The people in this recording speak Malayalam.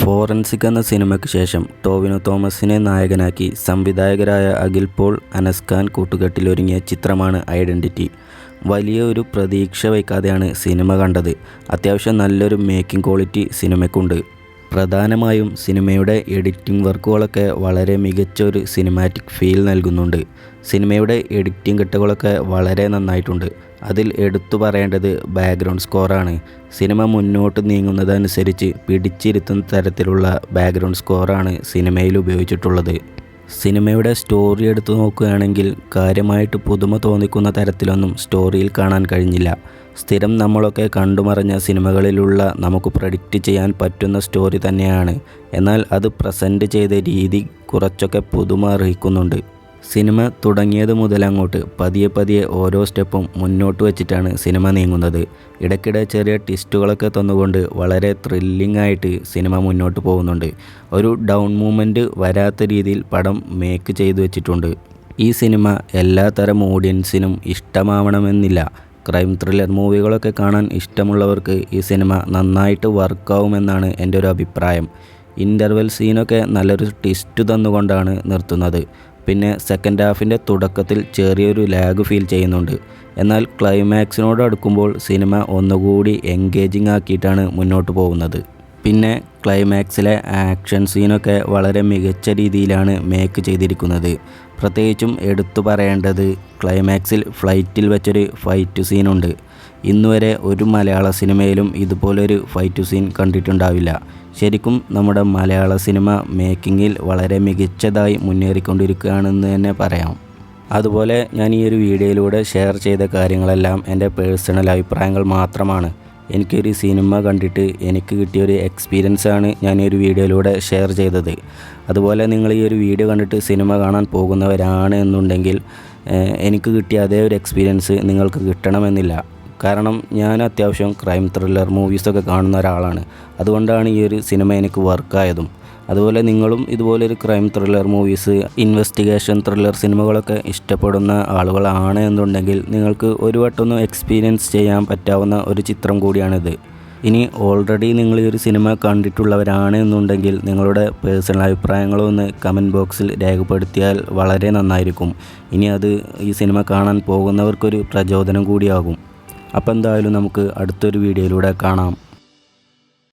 ഫോറൻസിക് എന്ന സിനിമയ്ക്ക് ശേഷം ടോവിനോ തോമസിനെ നായകനാക്കി സംവിധായകരായ അഖിൽ പോൾ, അനസ് ഖാൻ കൂട്ടുകെട്ടിലൊരുങ്ങിയ ചിത്രമാണ് ഐഡൻറ്റിറ്റി. വലിയ ഒരു പ്രതീക്ഷ വയ്ക്കാതെയാണ് സിനിമ കണ്ടത്. അത്യാവശ്യം നല്ലൊരു മേക്കിംഗ് ക്വാളിറ്റി സിനിമയ്ക്കുണ്ട്. പ്രധാനമായും സിനിമയുടെ എഡിറ്റിംഗ് വർക്കുകളൊക്കെ വളരെ മികച്ച ഒരു സിനിമാറ്റിക് ഫീൽ നൽകുന്നുണ്ട്. സിനിമയുടെ എഡിറ്റിംഗ് കട്ടുകളൊക്കെ വളരെ നന്നായിട്ടുണ്ട്. അതിൽ എടുത്തു പറയേണ്ടത് ബാക്ക്ഗ്രൗണ്ട് സ്കോറാണ്. സിനിമ മുന്നോട്ട് നീങ്ങുന്നതനുസരിച്ച് പിടിച്ചിരുത്തുന്ന തരത്തിലുള്ള ബാക്ക്ഗ്രൗണ്ട് സ്കോറാണ് സിനിമയിൽ ഉപയോഗിച്ചിട്ടുള്ളത്. സിനിമയുടെ സ്റ്റോറി എടുത്തു നോക്കുകയാണെങ്കിൽ കാര്യമായിട്ട് പുതുമ തോന്നിക്കുന്ന തരത്തിലൊന്നും സ്റ്റോറിയിൽ കാണാൻ കഴിഞ്ഞില്ല. സ്ഥിരം നമ്മളൊക്കെ കണ്ടുമറിഞ്ഞ സിനിമകളിലുള്ള നമുക്ക് പ്രഡിക്റ്റ് ചെയ്യാൻ പറ്റുന്ന സ്റ്റോറി തന്നെയാണ്. എന്നാൽ അത് പ്രസൻറ്റ് ചെയ്ത രീതി കുറച്ചൊക്കെ പുതുമ അർഹിക്കുന്നുണ്ട്. സിനിമ തുടങ്ങിയത് മുതലങ്ങോട്ട് പതിയെ ഓരോ സ്റ്റെപ്പും മുന്നോട്ട് വെച്ചിട്ടാണ് സിനിമ നീങ്ങുന്നത്. ഇടയ്ക്കിടെ ചെറിയ ട്വിസ്റ്റുകളൊക്കെ തന്നുകൊണ്ട് വളരെ ത്രില്ലിംഗ് ആയിട്ട് സിനിമ മുന്നോട്ട് പോകുന്നുണ്ട്. ഒരു ഡൗൺ മൂവ്മെൻറ്റ് വരാത്ത രീതിയിൽ പടം മേക്ക് ചെയ്തു വെച്ചിട്ടുണ്ട്. ഈ സിനിമ എല്ലാ തരം ഓഡിയൻസിനും ഇഷ്ടമാവണമെന്നില്ല. ക്രൈം ത്രില്ലർ മൂവികളൊക്കെ കാണാൻ ഇഷ്ടമുള്ളവർക്ക് ഈ സിനിമ നന്നായിട്ട് വർക്കാവുമെന്നാണ് എൻ്റെ ഒരു അഭിപ്രായം. ഇൻ്റർവെൽ സീനൊക്കെ നല്ലൊരു ട്വിസ്റ്റ് തന്നുകൊണ്ടാണ് നിർത്തുന്നത്. പിന്നെ സെക്കൻഡ് ഹാഫിൻ്റെ തുടക്കത്തിൽ ചെറിയൊരു ലാഗ് ഫീൽ ചെയ്യുന്നുണ്ട്. എന്നാൽ ക്ലൈമാക്സിനോട് അടുക്കുമ്പോൾ സിനിമ ഒന്നുകൂടി എൻഗേജിങ് ആക്കിയിട്ടാണ് മുന്നോട്ട് പോകുന്നത്. പിന്നെ ക്ലൈമാക്സിലെ ആക്ഷൻ സീനൊക്കെ വളരെ മികച്ച രീതിയിലാണ് മേക്ക് ചെയ്തിരിക്കുന്നത്. പ്രത്യേകിച്ചും എടുത്തു പറയേണ്ടത് ക്ലൈമാക്സിൽ ഫ്ലൈറ്റിൽ വെച്ചൊരു ഫൈറ്റ് സീനുണ്ട്. ഇന്നുവരെ ഒരു മലയാള സിനിമയിലും ഇതുപോലൊരു ഫൈറ്റ് സീൻ കണ്ടിട്ടുണ്ടാവില്ല. ശരിക്കും നമ്മുടെ മലയാള സിനിമ മേക്കിങ്ങിൽ വളരെ മികച്ചതായി മുന്നേറിക്കൊണ്ടിരിക്കുകയാണെന്ന് തന്നെ പറയാം. അതുപോലെ ഞാൻ ഈ ഒരു വീഡിയോയിലൂടെ ഷെയർ ചെയ്ത കാര്യങ്ങളെല്ലാം എൻ്റെ പേഴ്സണൽ അഭിപ്രായങ്ങൾ മാത്രമാണ്. എനിക്കൊരു സിനിമ കണ്ടിട്ട് എനിക്ക് കിട്ടിയൊരു എക്സ്പീരിയൻസാണ് ഞാൻ ഈ ഒരു വീഡിയോയിലൂടെ ഷെയർ ചെയ്തത്. അതുപോലെ നിങ്ങൾ ഈ ഒരു വീഡിയോ കണ്ടിട്ട് സിനിമ കാണാൻ പോകുന്നവരാണ് എന്നുണ്ടെങ്കിൽ എനിക്ക് കിട്ടിയ അതേ ഒരു എക്സ്പീരിയൻസ് നിങ്ങൾക്ക് കിട്ടണമെന്നില്ല. കാരണം ഞാൻ അത്യാവശ്യം ക്രൈം ത്രില്ലർ മൂവീസൊക്കെ കാണുന്ന ഒരാളാണ്. അതുകൊണ്ടാണ് ഈ ഒരു സിനിമ എനിക്ക് വർക്കായതും. അതുപോലെ നിങ്ങളും ഇതുപോലൊരു crime thriller movies, investigation thriller സിനിമകളൊക്കെ ഇഷ്ടപ്പെടുന്ന ആളുകളാണ് എന്നുണ്ടെങ്കിൽ നിങ്ങൾക്ക് ഒരു വട്ടമൊന്ന് എക്സ്പീരിയൻസ് ചെയ്യാൻ പറ്റാവുന്ന ഒരു ചിത്രം കൂടിയാണിത്. ഇനി ഓൾറെഡി നിങ്ങൾ ഈ ഒരു സിനിമ കണ്ടിട്ടുള്ളവരാണ് എന്നുണ്ടെങ്കിൽ നിങ്ങളുടെ പേഴ്സണൽ അഭിപ്രായങ്ങളൊന്ന് കമൻറ്റ് ബോക്സിൽ രേഖപ്പെടുത്തിയാൽ വളരെ നന്നായിരിക്കും. ഇനി അത് ഈ സിനിമ കാണാൻ പോകുന്നവർക്കൊരു പ്രചോദനം കൂടിയാകും. അപ്പോൾ എന്തായാലും നമുക്ക് അടുത്തൊരു വീഡിയോയിലൂടെ കാണാം.